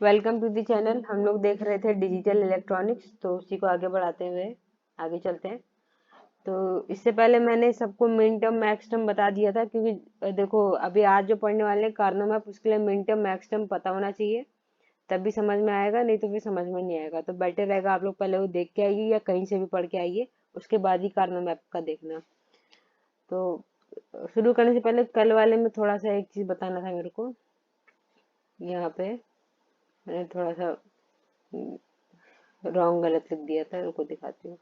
Welcome to the channel. हम लोग देख रहे थे डिजिटल इलेक्ट्रॉनिक्स, तो उसी को आगे बढ़ाते हुए आगे चलते हैं। तो इससे पहले मैंने सबको मिन टर्म मैक्स टर्म बता दिया था, क्योंकि देखो अभी आज जो पढ़ने वाले कार्नो मैप, उसके लिए मिन टर्म मैक्स टर्म पता होना चाहिए, तभी समझ में आएगा, नहीं तो फिर समझ में नहीं आएगा। तो बेटर रहेगा आप लोग पहले वो देख के आइए या कहीं से भी पढ़ के आइए, उसके बाद ही कार्नो मैप का देखना। तो शुरू करने से पहले कल वाले में थोड़ा सा एक चीज बताना था मेरे को। यहाँ पे मैंने थोड़ा सा रॉन्ग गलत लिख दिया था, रुको दिखाती हूँ।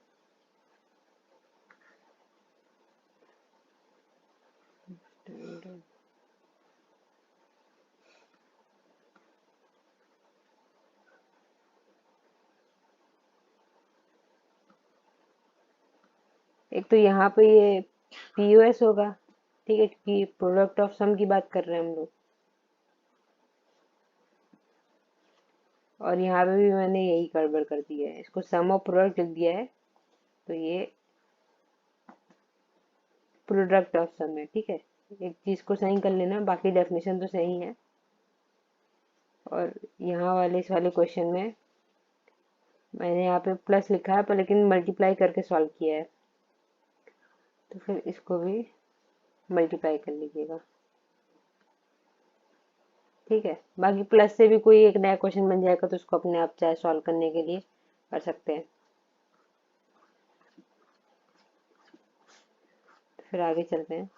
एक तो यहाँ पे ये पीओएस होगा, ठीक है, कि प्रोडक्ट ऑफ सम की बात कर रहे हैं हम लोग। और यहाँ पे भी मैंने यही गड़बड़ कर दिया है, इसको सम ऑफ प्रोडक्ट लिख दिया है, तो ये प्रोडक्ट ऑफ सम है। ठीक है, एक चीज को सही कर लेना, बाकी डेफिनेशन तो सही है। और यहाँ वाले इस वाले क्वेश्चन में मैंने यहाँ पे प्लस लिखा है, पर लेकिन मल्टीप्लाई करके सॉल्व किया है, तो फिर इसको भी मल्टीप्लाई कर लीजिएगा। ठीक है, बाकी प्लस से भी कोई एक नया क्वेश्चन बन जाएगा, तो उसको अपने आप चाहे सॉल्व करने के लिए कर सकते हैं। तो फिर आगे चलते हैं।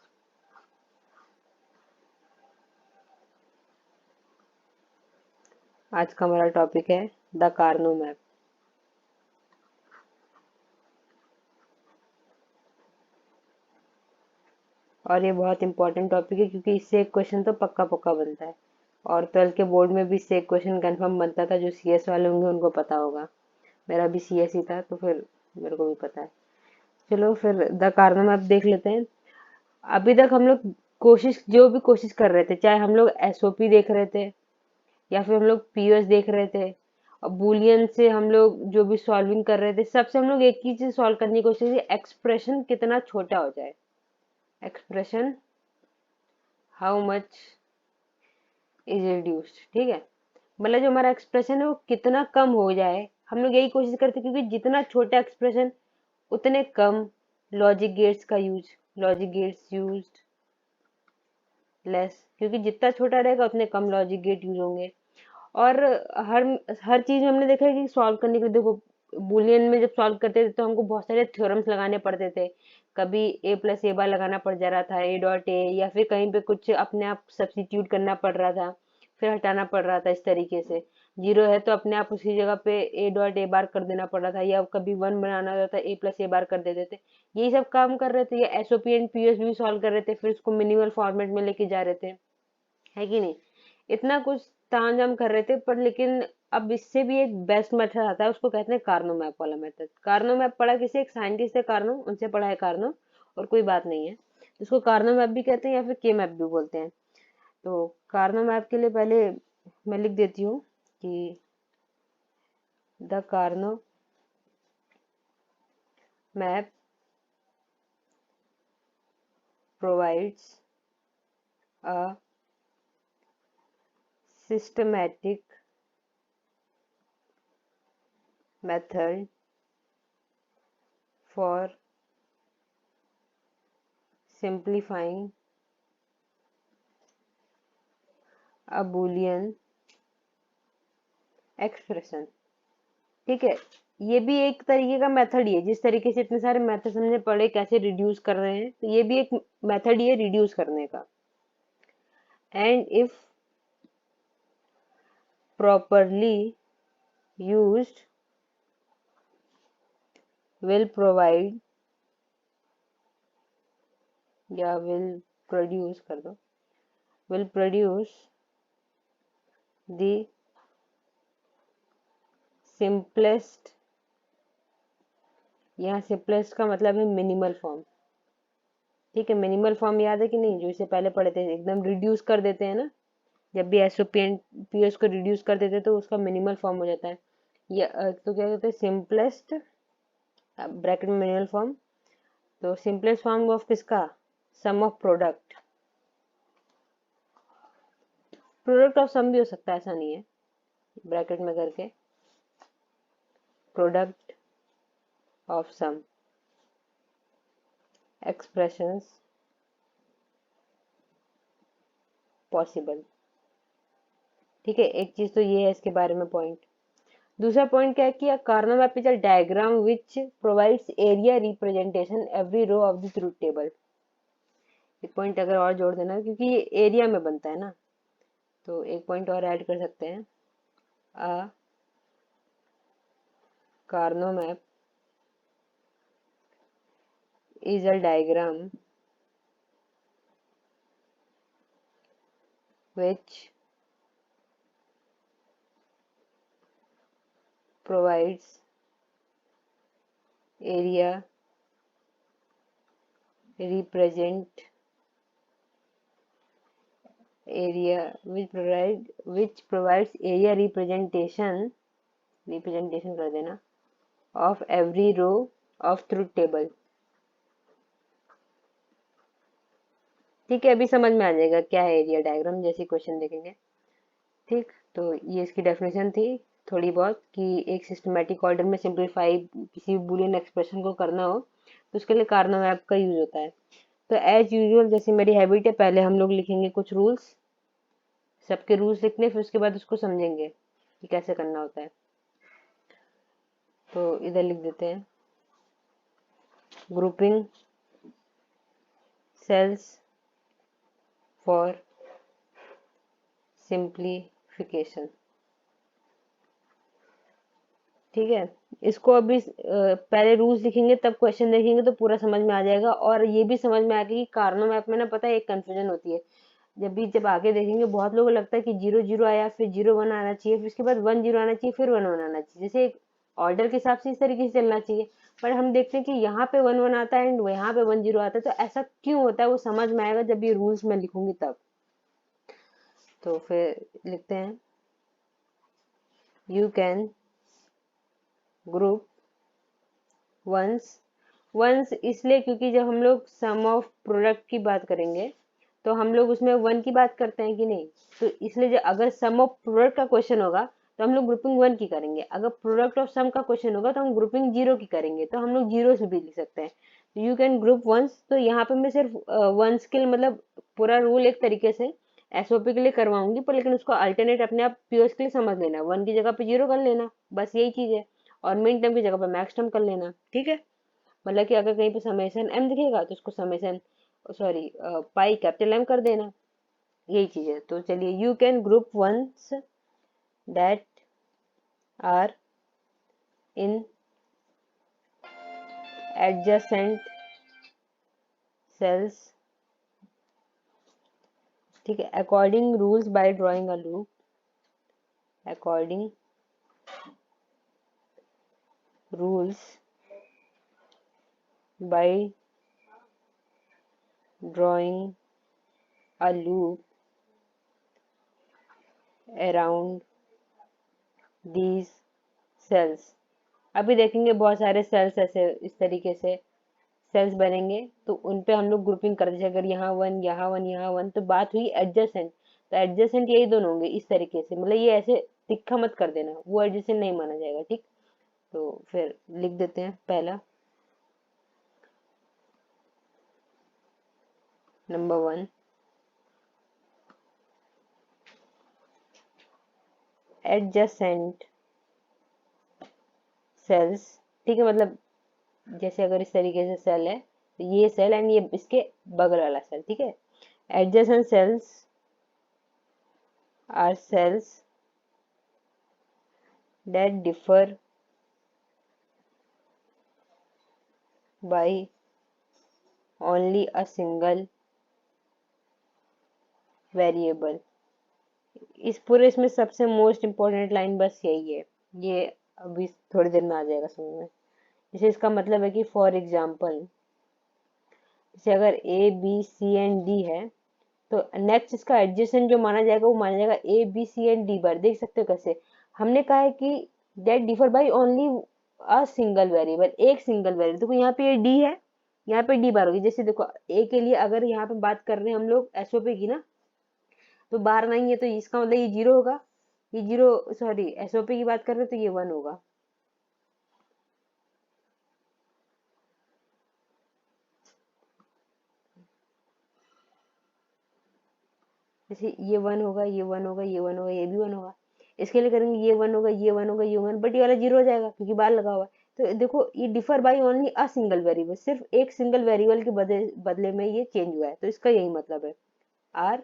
आज का हमारा टॉपिक है द कार्नो मैप। और ये बहुत इंपॉर्टेंट टॉपिक है, क्योंकि इससे एक क्वेश्चन तो पक्का पक्का बनता है। और 12th के बोर्ड में भी इससे एक क्वेश्चन कंफर्म बनता था। जो सीएस वाले होंगे उनको पता होगा, मेरा भी सीएस ही था, तो फिर मेरे को भी पता है। चलो फिर द कार्नो मैप देख लेते हैं। अभी तक हम लोग जो भी कोशिश कर रहे थे, चाहे हम लोग एसओपी देख रहे थे या फिर हम लोग पीओएस देख रहे थे, और बुलियन से हम लोग जो भी सॉल्विंग कर रहे थे, सबसे हम लोग एक ही चीज सॉल्व करने की कोशिश की, एक्सप्रेशन कितना छोटा हो जाए। Expression how much is reduced, ठीक है, मतलब जो हमारा एक्सप्रेशन है वो कितना कम हो जाए, हम लोग यही कोशिश करते हैं, क्योंकि जितना छोटा एक्सप्रेशन उतने कम लॉजिक गेट्स का use, logic gates used less, क्योंकि जितना छोटा रहेगा उतने कम लॉजिक गेट यूज होंगे। और हर हर चीज में हमने देखा है कि सॉल्व करने के लिए, देखो बुलियन में जब सॉल्व करते थे तो हमको बहुत सारे थ्योरम्स लगाने पड़ते थे। कभी ए प्लस ए बार लगाना पड़ जा रहा था, ए डॉट ए, या फिर कहीं पे कुछ अपने आप सब्स्टिट्यूट करना पड़ रहा था, फिर हटाना पड़ रहा था। इस तरीके से जीरो है तो अपने आप उसी जगह पे ए डॉट ए बार कर देना पड़ रहा था, या कभी वन बनाना होता था ए प्लस ए बार कर देते थे। यही सब काम कर रहे थे, या एसओपी एंड पीएस भी सॉल्व कर रहे थे, फिर उसको मिनिमल फॉर्मेट में लेके जा रहे थे, है कि नहीं। इतना कुछ तामझाम कर रहे थे, पर लेकिन अब इससे भी एक बेस्ट मेथड आता है, उसको कहते हैं कार्नो मैप वाला मेथड। कार्नो मैप पढ़ा किसी एक साइंटिस्ट है, कार्नो, उनसे पढ़ा है कार्नो, और कोई बात नहीं है। इसको कार्नो मैप भी कहते हैं या फिर के मैप भी बोलते हैं। तो कार्नो मैप के लिए पहले मैं लिख देती हूँ कि the Karnaugh map provides a systematic method for simplifying a boolean expression। ठीक है, ये भी एक तरीके का मेथड ही है। जिस तरीके से इतने सारे मेथड हमने पढ़े कैसे रिड्यूस कर रहे हैं, तो ये भी एक मेथड ही है रिड्यूस करने का। And if properly used will provide, या विल प्रोड्यूस कर दो, विल प्रोड्यूस द सिंपलेस्ट, यहाँ सिंपलेस्ट का मतलब है मिनिमल फॉर्म। ठीक है, मिनिमल फॉर्म याद है कि नहीं, जो इसे पहले पढ़े थे, एकदम रिड्यूस कर देते हैं ना, जब भी एसओपी एंड पीएस को रिड्यूस कर देते तो उसका मिनिमल फॉर्म हो जाता है। या तो क्या कहते हैं, सिंपलेस्ट ब्रैकेट में मिनिमल फॉर्म। तो सिंपलेस्ट फॉर्म ऑफ किसका, सम ऑफ प्रोडक्ट, प्रोडक्ट ऑफ सम भी हो सकता है, ऐसा नहीं है, ब्रैकेट में करके product of sum expressions possible. ठीक है, एक चीज तो ये है इसके बारे में पॉइंट। दूसरा पॉइंट क्या है कि Karnaugh map is a diagram which provides area representation every row of the truth table. एक पॉइंट अगर और जोड़ देना, क्योंकि ये एरिया में बनता है ना, तो एक पॉइंट और ऐड कर सकते हैं। A Karnaugh map is a diagram which provides area represent which provides area representation कर देना of every row of truth table। ठीक है, अभी समझ में आ जाएगा क्या है एरिया डायग्राम जैसे क्वेश्चन देखेंगे। ठीक, तो ये इसकी डेफिनेशन थी थोड़ी बहुत कि एक सिस्टमेटिक ऑर्डर में सिंप्लीफाई किसी भी बुलियन एक्सप्रेशन को करना हो तो उसके लिए कार्नो मैप का यूज होता है। तो एज यूजुअल जैसे मेरी हैबिट है, पहले हम लोग लिखेंगे कुछ रूल्स, सबके रूल्स लिखने, फिर उसके बाद उसको समझेंगे कि कैसे करना होता है। तो इधर लिख देते हैं ग्रुपिंग सेल्स फॉर सिंप्लीफिकेशन। ठीक है, इसको अभी पहले रूल्स लिखेंगे तब क्वेश्चन देखेंगे तो पूरा समझ में आ जाएगा। और ये भी समझ में आएगा कि कार्नो मैप में ना, पता है एक कंफ्यूजन होती है, जब आगे देखेंगे बहुत लोगों को लगता है कि 0 0 आया, फिर 0 1 आना चाहिए, फिर उसके बाद 1 0 आना चाहिए, फिर 1 1 आना चाहिए, जैसे एक ऑर्डर के हिसाब से इस तरीके से चलना चाहिए। पर हम देखते हैं कि यहाँ पे 1 1 आता है एंड यहाँ पे 1 0 आता है, तो ऐसा क्यों होता है वो समझ में आएगा जब ये रूल्स में लिखूंगी तब। तो फिर लिखते हैं यू कैन ग्रुप वंस इसलिए क्योंकि जब हम लोग सम ऑफ प्रोडक्ट की बात करेंगे तो हम लोग उसमें 1 की बात करते हैं कि नहीं, तो इसलिए जब अगर सम ऑफ प्रोडक्ट का क्वेश्चन होगा तो हम लोग ग्रुपिंग 1 की करेंगे, अगर प्रोडक्ट ऑफ सम का क्वेश्चन होगा तो हम ग्रुपिंग 0 की करेंगे, तो हम लोग 0 से भी लिख सकते हैं। तो यू कैन ग्रुप वंस, तो यहाँ पे मैं सिर्फ वंस के लिए मतलब पूरा रूल एक तरीके से एसओपी के लिए करवाऊंगी, पर लेकिन उसको अल्टरनेट अपने आप पीओएस के लिए समझ लेना, 1 की जगह पे 0 कर लेना, बस यही चीज है। और मिन टर्म की जगह पे मैक्स टर्म कर लेना। ठीक है, मतलब कि अगर कहीं पे समेशन एम दिखेगा तो उसको summation sorry pi capital M कर देना, यही चीज है। तो चलिए, you can group ones that are in adjacent cells, ठीक है, according rules by drawing a loop, according rules by drawing a loop around these cells. अभी देखेंगे बहुत सारे सेल्स ऐसे इस तरीके से सेल्स बनेंगे, तो उन पे हम लोग ग्रुपिंग कर देंगे। अगर यहाँ 1 यहाँ 1 यहाँ 1, तो बात हुई एडजेसेंट, तो एडजेसेंट यही दोनों होंगे इस तरीके से, मतलब ये ऐसे तिक्का मत कर देना, वो एडजेसेंट नहीं माना जाएगा। ठीक, तो फिर लिख देते हैं पहला, नंबर 1 एडजेसेंट सेल्स। ठीक है, मतलब जैसे अगर इस तरीके से सेल है तो ये सेल एंड ये इसके बगल वाला सेल। ठीक है, adjacent cells are cells that differ by only a single variable। इस पूरे इसमें सबसे मोस्ट इम्पोर्टेंट लाइन बस यही है, ये अभी थोड़ी देर में आ जाएगा समझ में। जैसे इसका मतलब है कि फॉर एग्जाम्पल, जैसे अगर A B C and D है तो नेक्स्ट इसका एडजेसेंट जो माना जाएगा वो माना जाएगा A B C and D bar. देख सकते हो कैसे हमने कहा है कि that differ by only a single variable, एक सिंगल वेरिएबल। देखो यहाँ पे ये डी है, यहाँ पे डी बार होगी। जैसे देखो ए के लिए अगर यहाँ पे बात कर रहे हैं हम लोग एसओपी की ना, तो बार नहीं है तो इसका मतलब ये 0 होगा, ये 0, सॉरी एसओपी की बात कर रहे हो तो ये 1 होगा। जैसे ये 1 होगा, ये 1 होगा, ये 1 होगा, ये भी 1 होगा। इसके लिए करेंगे ये 1 होगा, ये 1 होगा, ये 1, बट ये वाला 0 हो जाएगा क्योंकि बार लगा हुआ है। तो देखो ये differ by only a single variable, सिर्फ एक सिंगल वेरिएबल के बदले में ये चेंज हुआ है, तो इसका यही मतलब है आर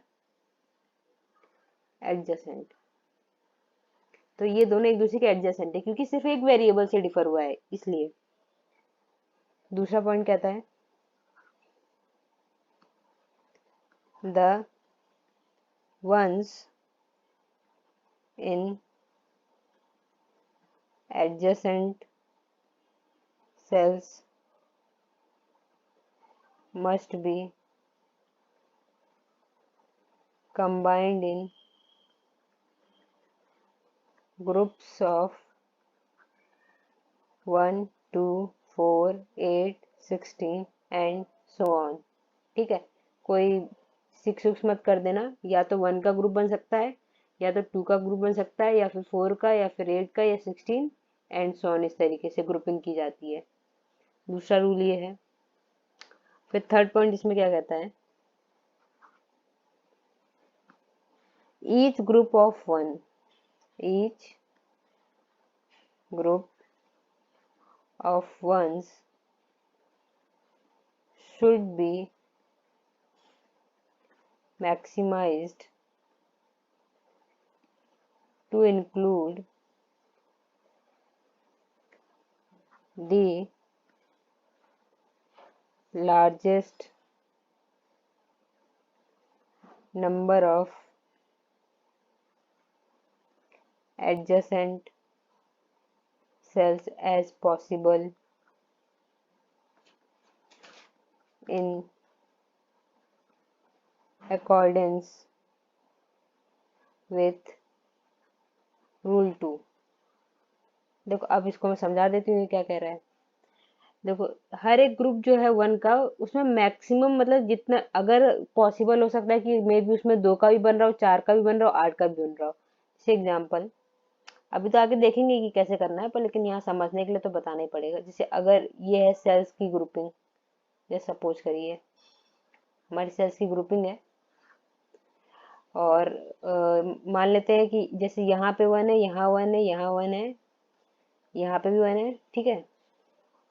एडजेसेंट। तो ये दोनों एक दूसरे के एडजेसेंट है क्योंकि सिर्फ एक वेरिएबल से डिफर हुआ है इसलिए। दूसरा पॉइंट कहता है the ones in adjacent cells must be combined in groups of 1, 2, 4, 8, 16 and so on. ठीक है, कोई 6 मत कर देना, या तो 1 का ग्रुप बन सकता है, या तो 2 का ग्रुप बन सकता है, या फिर 4 का, या फिर 8 का, या 16 एंड सो ऑन। इस तरीके से ग्रुपिंग की जाती है। दूसरा रूल ये है। फिर थर्ड पॉइंट इसमें क्या कहता है, each group of 1, each group of ones should be maximized to include the largest number of adjacent cells as possible in accordance with rule 2। देखो अब इसको मैं समझा देती हूँ ये क्या कह रहा है। देखो हर एक ग्रुप जो है 1 का, उसमें मैक्सिमम मतलब जितना अगर पॉसिबल हो सकता है कि मे बी उसमें 2 का भी बन रहा हो, 4 का भी बन रहा हो, 8 का भी बन रहा हो। जैसे एग्जाम्पल अभी तो आगे देखेंगे कि कैसे करना है, पर लेकिन यहाँ समझने के लिए तो बताना ही पड़ेगा। जैसे अगर ये है सेल्स की ग्रुपिंग, जैसे सपोज करिए हमारी सेल्स की ग्रुपिंग है, और मान लेते हैं कि जैसे यहाँ पे 1 है, यहाँ 1 है, यहाँ 1 है, यहाँ पे भी 1 है, ठीक है,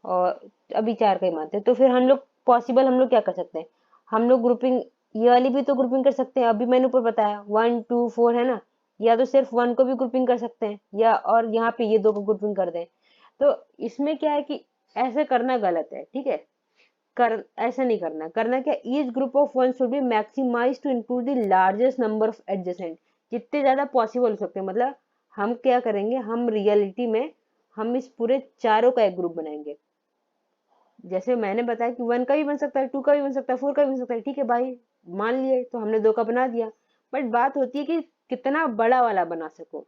और अभी 4 का ही मानते हैं। तो फिर हम लोग पॉसिबल हम लोग क्या कर सकते हैं, हम लोग ग्रुपिंग ये वाली भी तो ग्रुपिंग कर सकते हैं। अभी मैंने ऊपर बताया 1, 2, 4 है ना, या तो सिर्फ 1 को भी ग्रुपिंग कर सकते हैं, या और यहाँ पे ये 2 को ग्रुपिंग कर दें। तो इसमें क्या है कि ऐसे करना गलत है, ठीक है, कर ऐसा नहीं करना। करना क्या, each group of one should be maximize to include the largest number of adjacent, जितने ज्यादा पॉसिबल हो सकते हैं। मतलब हम क्या करेंगे, हम रियलिटी में हम इस पूरे चारों का एक ग्रुप बनाएंगे। जैसे मैंने बताया कि 1 का भी बन सकता है, 2 का भी बन सकता है, 4 का भी बन सकता है, ठीक है भाई, मान लिए तो हमने 2 का बना दिया। बट बात होती है कि कितना बड़ा वाला बना सको।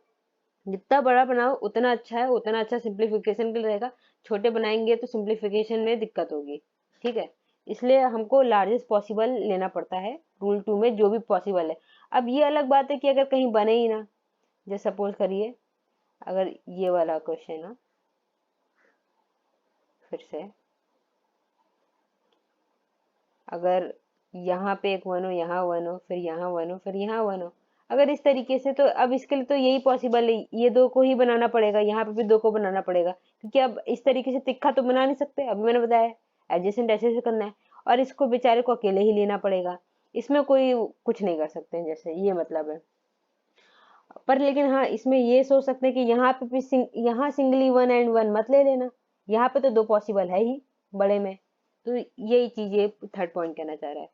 जितना बड़ा बनाओ उतना अच्छा है, उतना अच्छा सिंप्लीफिकेशन के लिए रहेगा। छोटे बनाएंगे तो सिंप्लीफिकेशन में दिक्कत होगी, ठीक है। इसलिए हमको लार्जेस्ट पॉसिबल लेना पड़ता है रूल 2 में, जो भी पॉसिबल है। अब ये अलग बात है कि अगर कहीं बने ही ना, जैसे सपोज करिए अगर ये वाला क्वेश्चन ना, फिर से अगर यहाँ पे एक 1 हो, यहाँ 1 हो, फिर यहाँ 1 हो, फिर यहाँ 1 हो, अगर इस तरीके से, तो अब इसके लिए तो यही पॉसिबल है, ये 2 को ही बनाना पड़ेगा, यहाँ पे भी 2 को बनाना पड़ेगा, क्योंकि अब इस तरीके से तिक्का तो बना नहीं सकते। अभी मैंने बताया एडजेसेंट ऐसे ऐसे करना है, और इसको बेचारे को अकेले ही लेना पड़ेगा, इसमें कोई कुछ नहीं कर सकते हैं, जैसे ये मतलब है। पर लेकिन हाँ, इसमें ये सोच सकते हैं कि यहाँ पे भी यहाँ सिंगली 1 एंड 1 मत ले लेना, यहाँ पे तो 2 पॉसिबल है ही बड़े में। तो यही चीज ये थर्ड पॉइंट कहना चाह रहा है।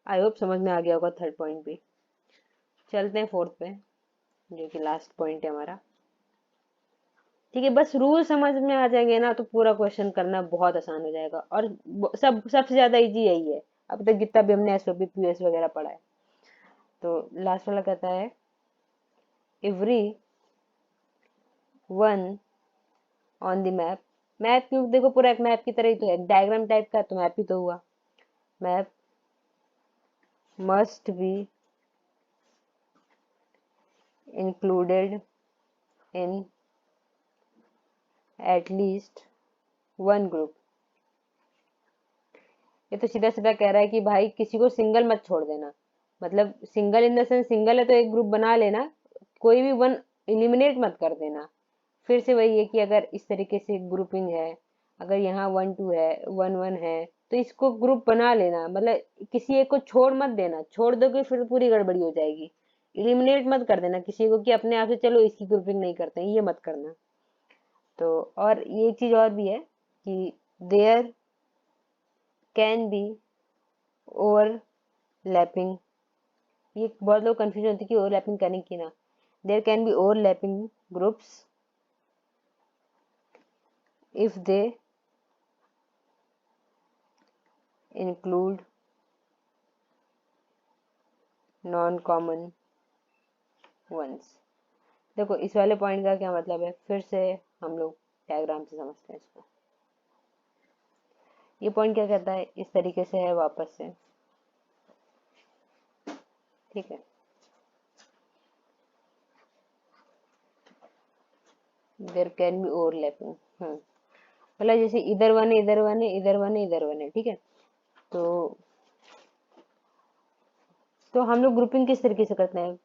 आई होप समझ में आ गया होगा थर्ड पॉइंट भी। चलते हैं फोर्थ पे, जो कि लास्ट पॉइंट है हमारा। ठीक है, बस रूल समझ में आ जाएंगे ना तो पूरा क्वेश्चन करना बहुत आसान हो जाएगा, और सबसे ज्यादा इजी यही है अब तक जितना भी हमने एसओपी पीएस वगैरह पढ़ा है। तो लास्ट वाला कहता है every one on the map. Map क्यों, देखो पूरा एक मैप की तरह ही तो है, डायग्राम टाइप का, तो मैप ही तो हुआ। Map must be included in at least one group. ये तो सीधा सीधा कह रहा है कि भाई किसी को सिंगल मत छोड़ देना, मतलब single in the sense single है तो एक ग्रुप बना लेना, कोई भी वन इलिमिनेट मत कर देना। फिर से वही है कि अगर इस तरीके से ग्रुपिंग है, अगर यहाँ 1 2 है, 1 1 है, तो इसको ग्रुप बना लेना, मतलब किसी एक को छोड़ मत देना, छोड़ दोगे फिर पूरी गड़बड़ी हो जाएगी। इलिमिनेट मत कर देना किसी को कि अपने आप से चलो इसकी ग्रुपिंग नहीं करते हैं, ये मत करना। तो और ये एक चीज और भी है कि देयर कैन बी ओवरलैपिंग। ये बहुत लोग कंफ्यूजन होती है कि ओवरलैपिंग करने की ना। There can be overlapping groups if they include non-common ones। देखो इस वाले पॉइंट का क्या मतलब है, फिर से हम लोग डायग्राम से समझते हैं इसको। ये पॉइंट क्या कहता है, इस तरीके से है वापस से, ठीक है। देयर कैन बी ओवरलैपिंग, मतलब जैसे इधर वन है, इधर वन है, इधर वन है, इधर वन है, ठीक है। तो हम लोग ग्रुपिंग किस तरीके से करते हैं,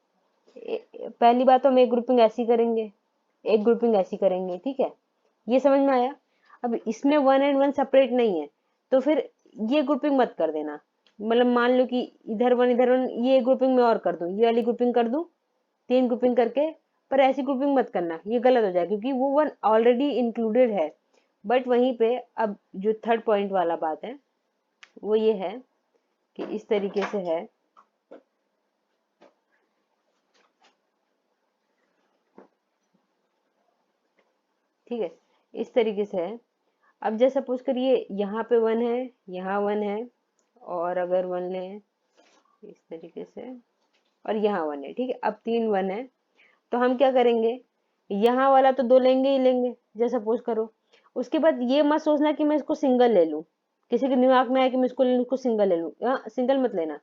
पहली बात तो हम एक ग्रुपिंग ऐसी करेंगे, एक ग्रुपिंग ऐसी करेंगे, ठीक है। ये समझ में आया। अब इसमें 1 and 1 सेपरेट नहीं है, तो फिर ये ग्रुपिंग मत कर देना। मतलब मान लो कि इधर वन ये ग्रुपिंग में और कर दूं, ये वाली ग्रुपिंग कर दूं, 3 ग्रुपिंग करके, पर ऐसी ग्रुपिंग मत करना, ये गलत हो जाएगा क्योंकि वो वन ऑलरेडी इंक्लूडेड है। बट वहीं पे अब जो थर्ड पॉइंट वाला बात है वो ये है कि इस तरीके से है, ठीक है, इस तरीके से है। अब जैसे सपोज करिए यहाँ पे 1 है, यहाँ 1 है, और अगर 1 लें इस तरीके से, और यहाँ 1 है, ठीक है। अब 3 1 है, तो हम क्या करेंगे, यहाँ वाला तो 2 लेंगे ही लेंगे, जैसे सपोज करो। उसके बाद ये मत सोचना कि मैं इसको सिंगल ले लूं, किसी के दिमाग में आया कि मैं इसको सिंगल ले लूं, सिंगल मत लेना।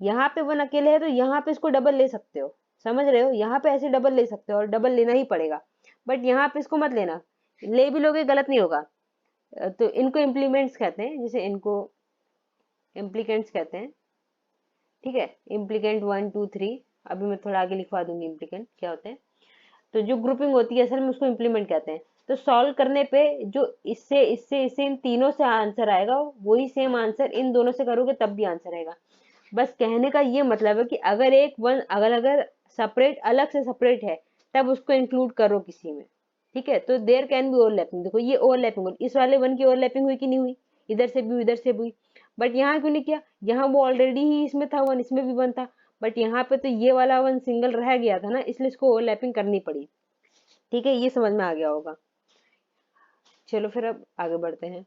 यहाँ पे 1 अकेले है तो यहाँ पे इसको डबल ले सकते हो, समझ रहे हो, यहाँ पे ऐसे डबल ले सकते हो और डबल लेना ही पड़ेगा। बट यहाँ पे इसको मत लेना, ले भी लोगे गलत नहीं होगा। तो इनको इम्प्लीमेंट्स कहते हैं, जैसे इनको इम्प्लीकेंट्स कहते हैं, ठीक है। इम्प्लीकेंट 1 2 3, अभी मैं थोड़ा आगे लिखवा दूंगी इम्प्लीकेंट क्या होते हैं। तो जो ग्रुपिंग होती है असल में उसको इम्प्लीमेंट कहते हैं। तो सॉल्व करने पे जो इससे इससे इससे इन तीनों से आंसर आएगा, वही सेम आंसर इन दोनों से करोगे तब भी आंसर आएगा। बस कहने का ये मतलब है कि अगर एक वन अगर अगर सेपरेट अलग से सेपरेट है तब उसको इंक्लूड करो किसी में, ठीक है। तो देयर कैन बी ओवरलैपिंग, देखो ये ओवरलैपिंग हुई, इस वाले 1 की ओवरलैपिंग हुई कि नहीं हुई, इधर से भी हुई, इधर से भी हुई। बट यहाँ क्यों नहीं किया, यहाँ वो ऑलरेडी ही इसमें था 1, इसमें भी 1 था, बट यहाँ पे तो ये वाला 1 सिंगल रह गया था ना, इसलिए इसको ओवरलैपिंग करनी पड़ी, ठीक है। ये समझ में आ गया होगा। चलो फिर अब आगे बढ़ते हैं,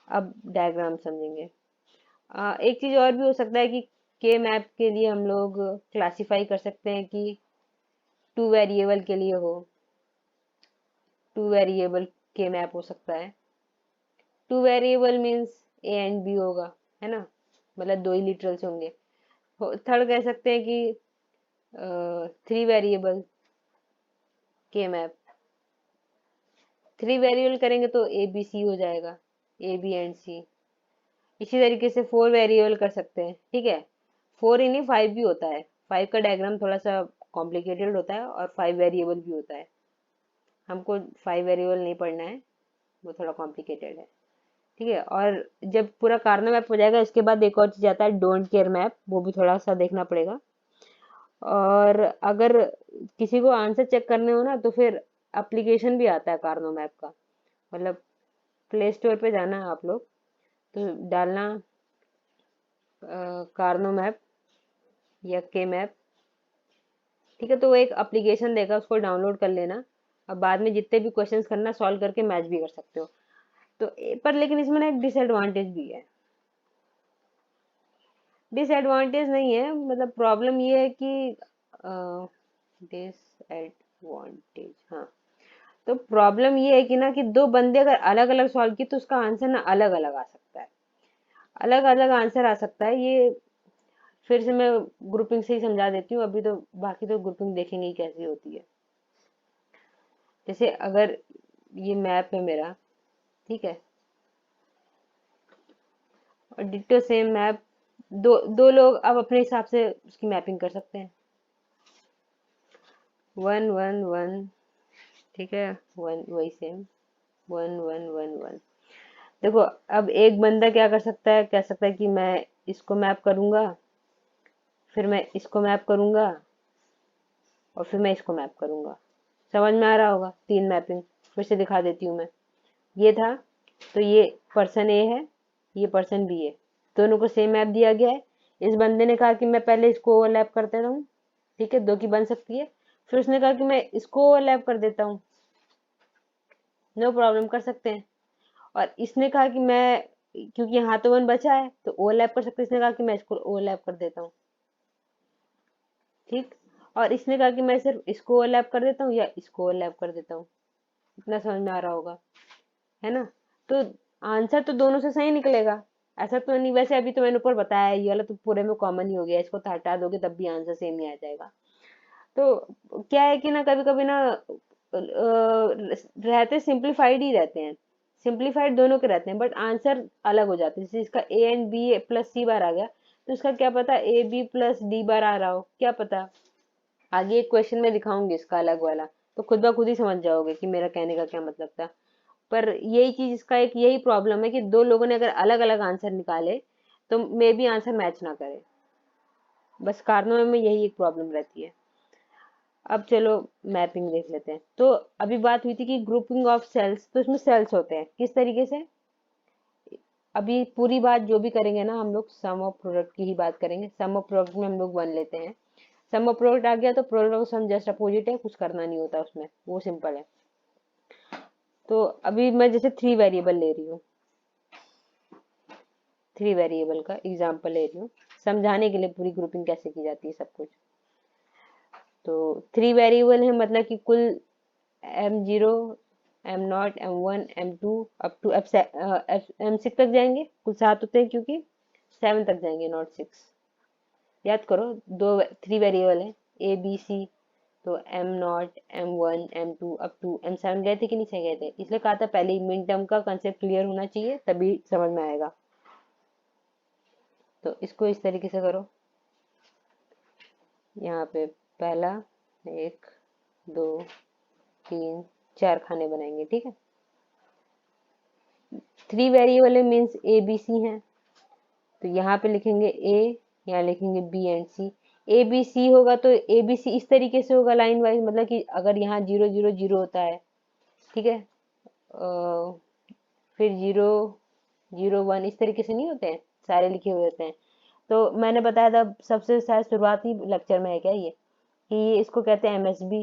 अब डायग्राम समझेंगे। एक चीज और भी हो सकता है कि के मैप के लिए हम लोग क्लासिफाई कर सकते हैं कि 2 वेरिएबल के लिए हो, 2 वेरिएबल के मैप हो सकता है। 2 variable means A and B होगा, है ना, मतलब 2 ही लिटरल्स होंगे। थर्ड कह सकते हैं कि 3 वेरिएबल के मैप, 3 वेरिएबल करेंगे तो ए बी सी हो जाएगा, ए बी एंड सी। इसी तरीके से 4 वेरिएबल कर सकते हैं, ठीक है। 4 ही नहीं 5 भी होता है, 5 का डायग्राम थोड़ा सा कॉम्प्लिकेटेड होता है और 5 वेरिएबल भी होता है। हमको 5 वेरिएबल नहीं पढ़ना है, वो थोड़ा कॉम्प्लिकेटेड है, ठीक है। और जब पूरा कार्नो मैप हो जाएगा इसके बाद एक और चीज आता है डोंट केयर मैप, वो भी थोड़ा सा देखना पड़ेगा। और अगर किसी को आंसर चेक करने हो ना तो फिर एप्लीकेशन भी आता है कार्नो मैप का, मतलब प्ले स्टोर पे जाना है आप लोग, तो डालना कार्नो मैप या के मैप, ठीक है। तो वो एक एप्लीकेशन देगा, उसको डाउनलोड कर लेना। अब बाद में जितने भी क्वेश्चंस करना सॉल्व करके मैच भी कर सकते हो। तो पर लेकिन इसमें ना एक डिसएडवांटेज भी है, डिसएडवांटेज नहीं है, मतलब प्रॉब्लम ये है कि डिसएडवांटेज, हाँ, तो प्रॉब्लम ये है कि ना कि दो बंदे अगर अलग अलग सॉल्व की तो उसका आंसर ना अलग अलग आ सकता है, अलग अलग आंसर आ सकता है। ये फिर से मैं ग्रुपिंग से ही समझा देती हूँ, अभी तो बाकी तो ग्रुपिंग देखेंगे ही कैसी होती है। जैसे अगर ये मैप है मेरा, ठीक है, और डिट्टो सेम मैप, दो दो लोग अब अपने हिसाब से उसकी मैपिंग कर सकते हैं। 1 1 1, ठीक है, 1 वही सेम, 1 1 1 1। देखो, अब एक बंदा क्या कर सकता है, कह सकता है कि मैं इसको मैप करूंगा, फिर मैं इसको मैप करूंगा, और फिर मैं इसको मैप करूंगा। समझ में आ रहा होगा? 3 मैपिंग फिर से दिखा देती हूँ मैं। ये था, तो ये पर्सन ए है, ये पर्सन बी है, दोनों को सेम मैप दिया गया है। इस बंदे ने कहा कि मैं पहले इसको ओवरलैप कर देता हूँ, ठीक है, 2 की बन सकती है। फिर उसने कहा कि मैं इसको ओवरलैप कर देता हूँ, नो प्रॉब्लम, कर सकते हैं। और इसने कहा कि मैं, क्योंकि यहाँ तो 1 बचा है तो ओवरलैप कर सकते हैं, इसने कहा कि मैं इसको ओवरलैप कर देता हूँ, ठीक। और इसने कहा कि मैं सिर्फ इसको ओवरलैप कर देता हूँ या इसको ओवरलैप कर देता हूँ। इतना समझ में आ रहा होगा, है ना? तो आंसर तो दोनों से सही निकलेगा, ऐसा तो नहीं। वैसे अभी तो मैंने ऊपर बताया है, ये वाला तो पूरे में कॉमन ही हो गया, इसको तो हटा दोगे तब भी आंसर सेम ही आ जाएगा। तो क्या है कि ना, कभी कभी ना रहते सिंप्लीफाइड ही रहते हैं, सिंप्लीफाइड दोनों के रहते हैं, बट आंसर अलग हो जाते हैं। जैसे इसका A and B plus C bar आ गया, तो इसका क्या पता A B plus D bar आ रहा हो, क्या पता। आगे एक क्वेश्चन में दिखाऊंगी इसका अलग वाला, तो खुद ब खुद ही समझ जाओगे कि मेरा कहने का क्या मतलब था। पर यही चीज, इसका एक यही प्रॉब्लम है कि दो लोगों ने अगर अलग अलग आंसर निकाले तो मे बी आंसर मैच ना करे, बस कारणों में यही एक प्रॉब्लम रहती है। अब चलो मैपिंग देख लेते हैं। तो अभी बात हुई थी कि ग्रुपिंग ऑफ सेल्स, तो इसमें सेल्स होते हैं किस तरीके से। अभी पूरी बात जो भी करेंगे ना, हम लोग सम ऑफ प्रोडक्ट की ही बात करेंगे। सम ऑफ प्रोडक्ट में हम लोग 1 लेते हैं, सम ऑफ प्रोडक्ट आ गया तो product of sum just opposite है, कुछ करना नहीं होता उसमें, वो सिंपल है। तो अभी मैं जैसे 3 वेरिएबल ले रही हूँ, 3 वेरिएबल का एग्जांपल ले रही हूँ, समझाने के लिए पूरी ग्रुपिंग कैसे की जाती है सब कुछ। तो 3 वेरिएबल है, मतलब कि कुल M0 M0 M1 M2 up to M6 तक जाएंगे, कुल 7 होते हैं क्योंकि 7 तक जाएंगे, नॉट 6। याद करो, 3 वेरिएबल है, ए बी सी। तो M0 M1 M2 up to M7 गए थे कि नहीं गए थे, इसलिए कहा था पहले ही मिन टर्म का कंसेप्ट क्लियर होना चाहिए, तभी समझ में आएगा। तो इसको इस तरीके से करो, यहाँ पे पहला 1 2 3 4 खाने बनाएंगे, ठीक है। 3 variable means A B C है, तो यहाँ पे लिखेंगे ए, यहाँ लिखेंगे B and C. A B C होगा तो ए बी सी इस तरीके से होगा लाइन वाइज, मतलब कि अगर यहाँ 0 0 0 होता है, ठीक है, फिर 0 0 1 इस तरीके से नहीं होते हैं, सारे लिखे हुए होते हैं। तो मैंने बताया था सबसे शायद शुरुआती लेक्चर में है क्या ये, कि ये इसको कहते हैं एमएसबी,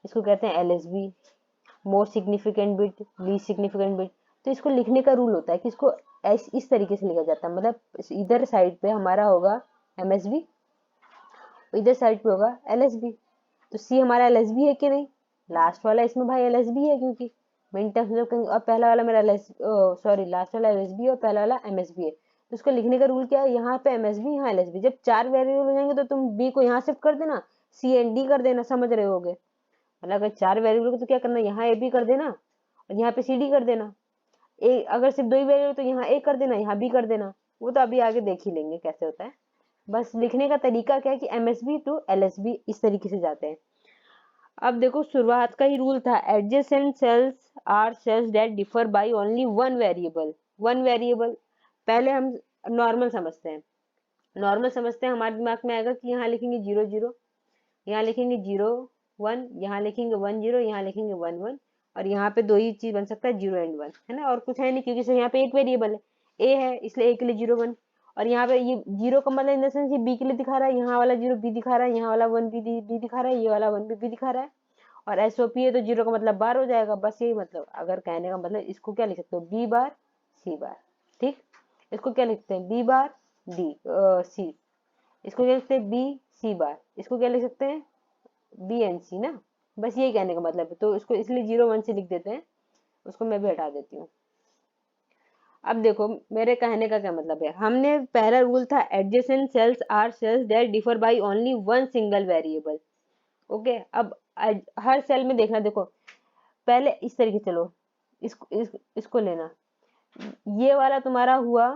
इसको कहते हैं LSB, most significant bit, least significant bit. तो इसको लिखने का रूल होता है कि इसको इस तरीके से लिखा जाता है, मतलब इधर साइड पे हमारा होगा एमएसबी, इधर साइड पे होगा एलएसबी। तो सी हमारा एलएसबी है कि नहीं, लास्ट वाला इसमें भाई एलएसबी है, क्योंकि मेन टर्म्स में, और पहला वाला मेरा एलएस, सॉरी, लास्ट वाला एलएसबी और पहला वाला एमएसबी है। तो इसको लिखने का रूल क्या है, यहाँ पे एमएसबी, यहाँ एलएसबी। जब 4 वेरिएबल हो जाएंगे तो तुम बी को यहाँ शिफ्ट कर देना, सी एंड डी कर देना, समझ रहे होगे। मतलब अगर 4 वेरिएबल को तो क्या करना, यहाँ ए बी कर देना और यहाँ पे सी डी कर देना। ए अगर सिर्फ 2 ही वेरिएबल तो यहाँ ए कर देना, यहाँ बी कर देना। वो तो अभी आगे देख ही लेंगे कैसे होता है। बस लिखने का तरीका क्या है कि एमएसबी टू एलएसबी इस तरीके से जाते हैं। अब देखो, शुरुआत का ही रूल था, adjacent cells are cells that differ by only 1 variable. 1 variable पहले हम नॉर्मल समझते हैं, नॉर्मल समझते हैं, हमारे दिमाग में आएगा कि यहाँ लिखेंगे 0 0, यहाँ लिखेंगे 0 1, यहाँ लिखेंगे 1 0, यहाँ लिखेंगे 1 1, और यहाँ पे 2 ही चीज बन सकता है, 0 एंड 1, है ना, और कुछ है नहीं, क्योंकि सिर्फ यहाँ पे एक वेरिएबल है, ए है, इसलिए ए के लिए 0 1। और यहाँ पे ये 0 का मतलब इन द सेंस ये बी के लिए दिखा रहा है, यहाँ वाला 0 बी दिखा रहा है, यहाँ वाला 1 बी दिखा रहा है, ये वाला 1 बी दिखा रहा है। और एसओपी है तो 0 का मतलब बार हो जाएगा, बस यही मतलब। अगर कहने का मतलब, इसको क्या लिख सकते हो, बी बार सी बार, ठीक। इसको क्या लिखते हैं, बी बार डी सी। इसको क्या लिखते हैं, बी सी बार। इसको क्या लिख सकते हैं, बी एंड सी ना। बस यही कहने का मतलब है, तो इसको इसलिए 0 1 से लिख देते हैं, उसको मैं भी हटा देती हूँ। अब देखो मेरे कहने का क्या मतलब है, हमने पहला रूल था adjacent cells are cells that differ by only one single variable. Okay, अब हर सेल में देखना, देखो पहले इस तरीके चलो, इसको लेना, ये वाला तुम्हारा हुआ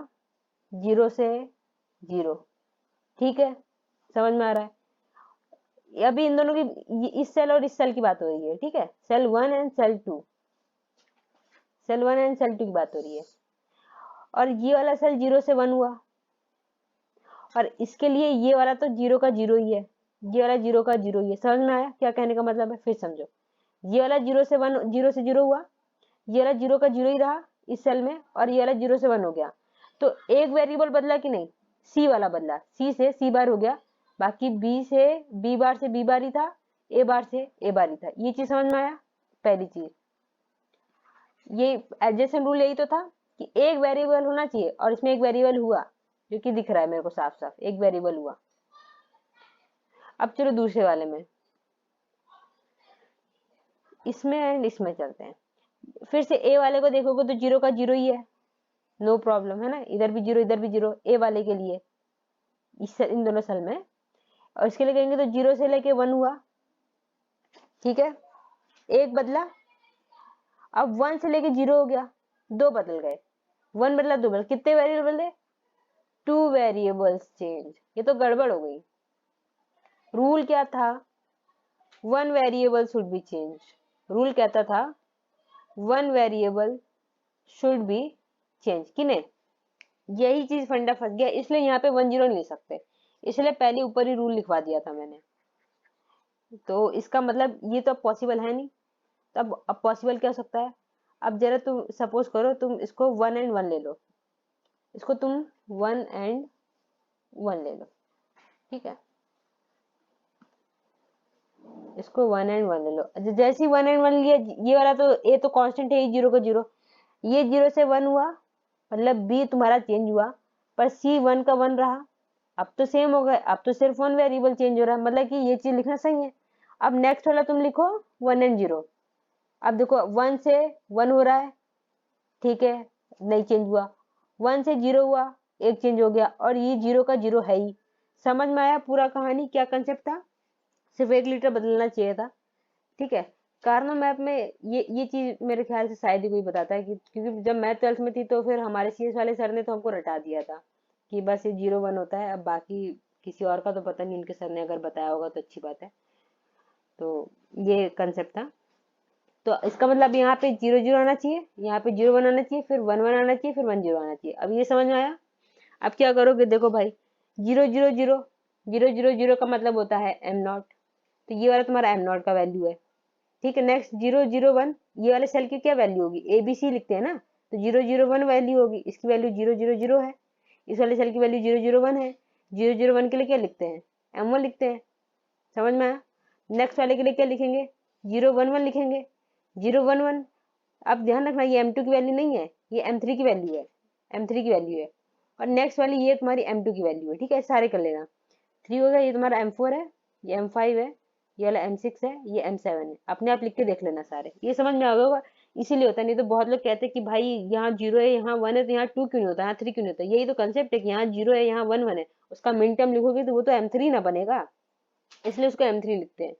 0 से 0, ठीक है, समझ में आ रहा है। अभी इन दोनों की, इस सेल और इस सेल की बात हो रही है, ठीक है, cell 1 and cell 2, cell 1 and cell 2 की बात हो रही है। और ये वाला सेल 0 से 1 हुआ, और इसके लिए ये वाला तो 0 का 0 ही है, ये वाला 0 का 0 ही है। समझ में आया क्या कहने का मतलब है? फिर समझो, ये वाला 0 से 1, 0 से 0 हुआ, ये वाला 0 का 0 ही रहा इस सेल में, और ये वाला 0 से 1 हो गया। तो एक वेरिएबल बदला कि नहीं? सी वाला बदला, सी से सी बार हो गया, बाकी बी से बी बार से बी बार ही था, ए बार से ए बार ही था। ये चीज समझ में आया? पहली चीज, ये एडजेसेंट रूल यही तो था कि एक वेरिएबल होना चाहिए, और इसमें एक वेरिएबल हुआ, जो कि दिख रहा है मेरे को साफ साफ, एक वेरिएबल हुआ। अब चलो दूसरे वाले में, इसमें एंड इसमें चलते हैं। फिर से ए वाले को देखोगे तो 0 का 0 ही है, नो प्रॉब्लम है ना, इधर भी 0 इधर भी 0, ए वाले के लिए इन दोनों सेल में। और इसके लिए कहेंगे तो 0 से लेके 1 हुआ, ठीक है, एक बदला। अब 1 से लेके 0 हो गया, दो बदल गए, 1 बदला 2 बदल, कितने वेरिएबल बदले? 2 वेरिएबल्स चेंज। ये तो गड़बड़ हो गई। रूल क्या था? 1 variable should be change. Rule कहता था 1 वेरिएबल शुड बी चेंज, कि नहीं? यही चीज फंडा फंस गया, इसलिए यहाँ पे 1 0 नहीं ले सकते, इसलिए पहले ऊपर ही रूल लिखवा दिया था मैंने। तो इसका मतलब ये तो अब पॉसिबल है नहीं, तो अब पॉसिबल क्या हो सकता है? अब जरा तुम सपोज करो, तुम इसको 1 एंड 1 ले लो, इसको तुम 1 एंड 1 ले लो, ठीक है, इसको 1 एंड 1 ले लो। जैसे ही 1 एंड 1 लिया, ये वाला तो ए तो कांस्टेंट है, 0 का 0, ये 0 से 1 हुआ, मतलब बी तुम्हारा चेंज हुआ, पर सी 1 का 1 रहा। अब तो सेम हो गए, अब तो सिर्फ 1 वेरिएबल चेंज हो रहा है, मतलब कि ये चीज लिखना सही है। अब नेक्स्ट वाला तुम लिखो 1 एंड 0। अब देखो 1 से 1 हो रहा है, ठीक है, नहीं चेंज हुआ, 1 से 0 हुआ, एक चेंज हो गया, और ये 0 का 0 है ही। समझ में आया पूरा कहानी, क्या कंसेप्ट था? सिर्फ 1 लीटर बदलना चाहिए था, ठीक है। कार्नो मैप में ये चीज मेरे ख्याल से शायद ही कोई बताता है, कि क्योंकि जब मैं 12th में थी तो फिर हमारे सीएस वाले सर ने तो हमको रटा दिया था कि बस ये 0 1 होता है। अब बाकी किसी और का तो पता नहीं, उनके सर ने अगर बताया होगा तो अच्छी बात है। तो ये कंसेप्ट था। तो इसका मतलब यहाँ पे 0 0 आना चाहिए, यहाँ पे 0 1 आना चाहिए, फिर 1 1 आना चाहिए, फिर 1 0 आना चाहिए। अब ये समझ में आया? अब क्या करोगे, देखो भाई, 0 0 0 0 0 0 का मतलब होता है एम नॉट, तो ये वाला तुम्हारा एम नॉट का वैल्यू है, ठीक है। नेक्स्ट 0 0 1, ये वाले सेल की क्या वैल्यू होगी? ए बी सी लिखते हैं ना, तो 0 0 1 वैल्यू होगी, इसकी वैल्यू 0 0 0 है, इस वाले सेल की वैल्यू 0 0 1 है। 0 0 1 के लिए क्या लिखते हैं? M1 लिखते हैं। समझ में आया? नेक्स्ट वाले के लिए क्या लिखेंगे? 0 1 1 लिखेंगे, 0 1 1। अब ध्यान रखना, ये M2 की वैल्यू नहीं है, ये M3 की वैल्यू है, M3 की वैल्यू है। और नेक्स्ट वाली ये तुम्हारी M2 की वैल्यू है, ठीक है, सारे कर लेना। 3 हो गया, ये तुम्हारा M4 है, ये M5 है, ये वाला M6 है, ये M7 है। अपने आप लिख के देख लेना सारे, ये समझ में आ गया होगा। इसीलिए होता है, नहीं तो बहुत लोग कहते हैं कि भाई यहाँ 0 है, यहाँ 1 है, तो यहाँ 2 क्यों नहीं होता, यहाँ 3 क्यों नहीं होता। यही तो कंसेप्ट है कि यहाँ 0 है, यहाँ 1 1 है, उसका मिन टर्म लिखोगे तो वो तो M3 ना बनेगा, इसलिए उसको M3 लिखते हैं।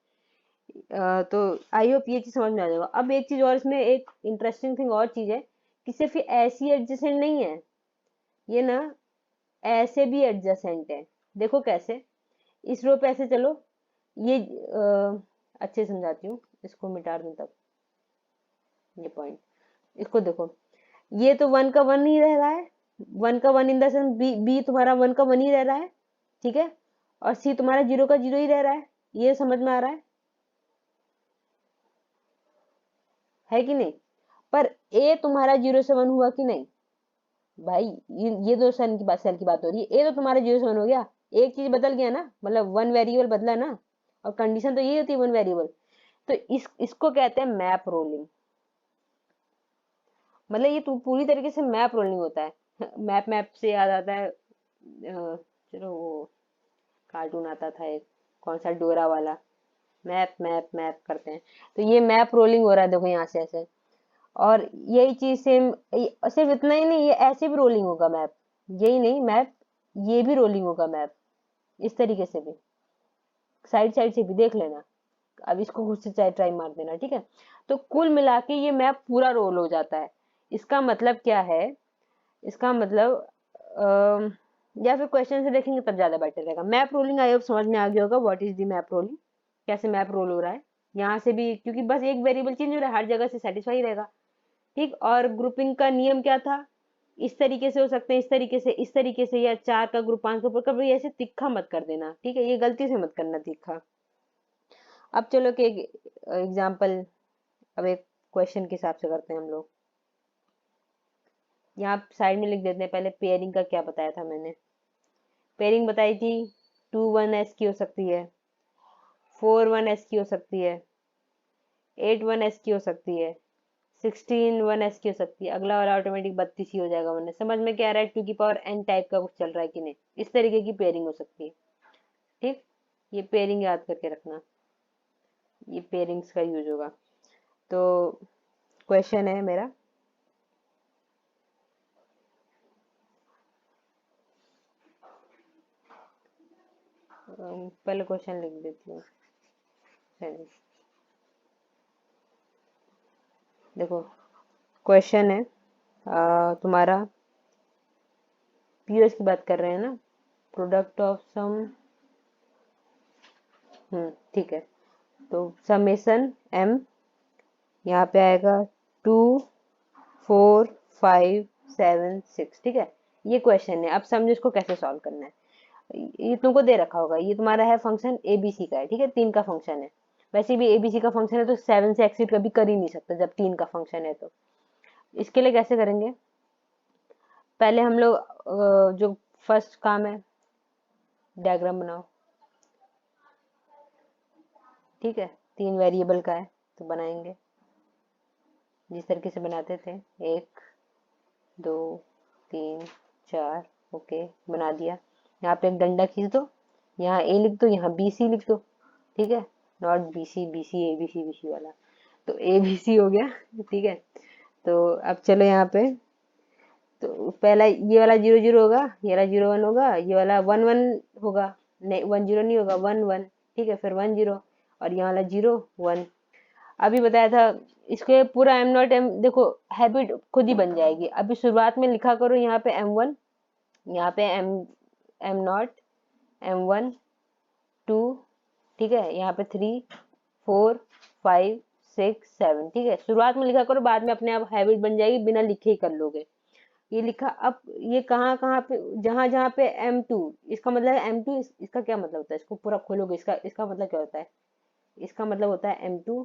तो आई होप ये चीज समझ में आ जाएगा। अब एक चीज और, इसमें एक इंटरेस्टिंग थिंग और चीज है कि सिर्फ ऐसी एडजेसेंट नहीं है, ये ना ऐसे भी एडजेसेंट है। देखो कैसे, इस रो पे ऐसे चलो, ये अच्छे से समझाती हूँ, इसको मिटा दूं तब, ये पॉइंट, इसको देखो, ये तो 1 का 1 ही रह रहा है, 1 का 1 इन द सेंस बी तुम्हारा 1 का 1 ही रह रहा है, ठीक है, और सी तुम्हारा 0 का 0 ही रह रहा है। ये समझ में आ रहा है कि नहीं? पर ए तुम्हारा 0 से 1 हुआ कि नहीं भाई? ये दो सेल की बात हो रही है, ए तो तुम्हारा 0 से 1 हो गया, एक चीज बदल गया ना, मतलब 1 वेरिएबल बदला ना, और कंडीशन तो यही होती है 1 वेरिएबल। तो इसको कहते हैं मैप रोलिंग, मतलब ये पूरी तरीके से मैप रोलिंग होता है। मैप मैप से याद आता है, चलो वो कार्टून आता था एक, कौन सा, डोरा वाला, मैप मैप मैप करते हैं, तो ये मैप रोलिंग हो रहा है, देखो यहाँ से ऐसे। और यही चीज सेम, सिर्फ इतना ही नहीं, ये ऐसे भी रोलिंग होगा मैप, यही नहीं मैप, ये भी रोलिंग होगा मैप, इस तरीके से भी, साइड साइड से भी देख लेना। अब इसको खुद से चाहे ट्राई मार देना, ठीक है। तो कुल मिला के ये मैप पूरा रोल हो जाता है। इसका मतलब क्या है, इसका मतलब या फिर क्वेश्चन से देखेंगे तब ज्यादा बेटर रहेगा। मैप रोलिंग आई होप समझ में आ गया होगा, what is the map rolling, कैसे मैप रोल हो रहा है। यहाँ से भी क्योंकि बस एक वेरिएबल चेंज हो रहा है, हर जगह से सेटिस्फाई रहेगा, ठीक। और ग्रुपिंग का नियम क्या था, इस तरीके से हो सकते हैं, इस तरीके से, इस तरीके से, या 4 का ग्रुप 5 के ऊपर, कभी ऐसे तिखा मत कर देना, ठीक है, ये गलती से मत करना तिखा। अब चलो कि एक एग्जाम्पल, अब एक क्वेश्चन के हिसाब से करते हैं हम लोग। यहाँ साइड में लिख देते हैं, पहले पेयरिंग का क्या बताया था मैंने। पेयरिंग बताई थी 2 1s की हो सकती है, 4 1s की हो सकती है, 8 1s की हो सकती है, 16 1s की हो सकती है। अगला वाला ऑटोमेटिक 32 ही हो जाएगा, वरना समझ में क्या आ रहा है, 2 की पावर n टाइप का कुछ चल रहा है कि नहीं, इस तरीके की पेयरिंग हो सकती है, ठीक। ये पेयरिंग याद करके रखना, ये पेयरिंग्स का यूज होगा। तो क्वेश्चन है मेरा, पहले क्वेश्चन लिख देती हूँ। चलिए, देखो क्वेश्चन है तुम्हारा, पीओएस की बात कर रहे हैं ना, प्रोडक्ट ऑफ सम, ठीक है। तो समेशन एम, यहाँ पे आएगा 2 4 5 7 6, ठीक है। ये क्वेश्चन है, अब समझो इसको कैसे सॉल्व करना है। ये तुमको दे रखा होगा, ये तुम्हारा है फंक्शन एबीसी का है, ठीक है, 3 का फंक्शन है। वैसे भी एबीसी का फंक्शन है तो 7 से एक्सीड कभी कर ही नहीं सकता जब 3 का फंक्शन है। तो इसके लिए कैसे करेंगे, पहले हम लोग जो फर्स्ट काम है, डायग्राम बनाओ, ठीक है। 3 वेरिएबल का है तो बनाएंगे जिस तरीके से बनाते थे, 1 2 3 4, ओके बना दिया। यहाँ पे एक डंडा खींच दो, यहाँ ए लिख दो, यहाँ बी सी लिख दो, ठीक है। Not B C, B C A, B C B C वाला, तो ए बी सी हो गया, ठीक है। तो अब चलो यहाँ पे, तो पहला ये वाला 0 0 होगा, ये वाला 0 1 होगा, ये वाला 1 1 होगा, नहीं 1 0 नहीं होगा, 1 1, ठीक है, फिर 1 0, और यहाँ वाला 0 1। अभी बताया था इसके पूरा एम नॉट एम, देखो हैबिट खुद ही बन जाएगी। अभी शुरुआत में लिखा करो यहाँ पे M1, यहाँ पे एम नॉट M1 2, ठीक है, यहाँ पे 3 4 5 6 7, ठीक है। शुरुआत में लिखा करो, बाद में अपने आप हैबिट बन जाएगी, बिना लिखे ही कर लोगे। ये लिखा, अब ये कहाँ कहाँ पे, जहां जहां पे M2, इसका मतलब है M2, इसका क्या मतलब होता है, इसको पूरा खोलोगे, इसका मतलब क्या होता है, इसका मतलब होता है M2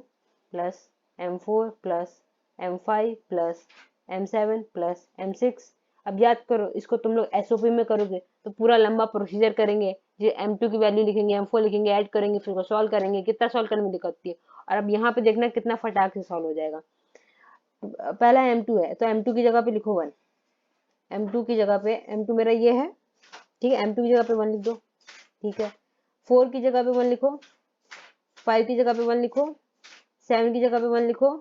plus M4 plus M5 plus M7 plus M6। अब याद करो, इसको तुम लोग एसओपी में करोगे तो पूरा लंबा प्रोसीजर करेंगे, जो M2 की वैल्यू लिखेंगे, M4 लिखेंगे, ऐड करेंगे, फिर उसको सॉल्व करेंगे, कितना सॉल्व करने में दिक्कत होती है। और अब यहाँ पे देखना कितना फटाक से सॉल्व हो जाएगा। पहला M2 है तो M2 की जगह पे लिखो 1, M2 की जगह पे, M2 मेरा ये है, ठीक है, M2 की जगह पे 1 लिख दो, ठीक है। 4 की जगह पे 1 लिखो, 5 की जगह पे 1 लिखो, 7 की जगह पे 1 लिखो,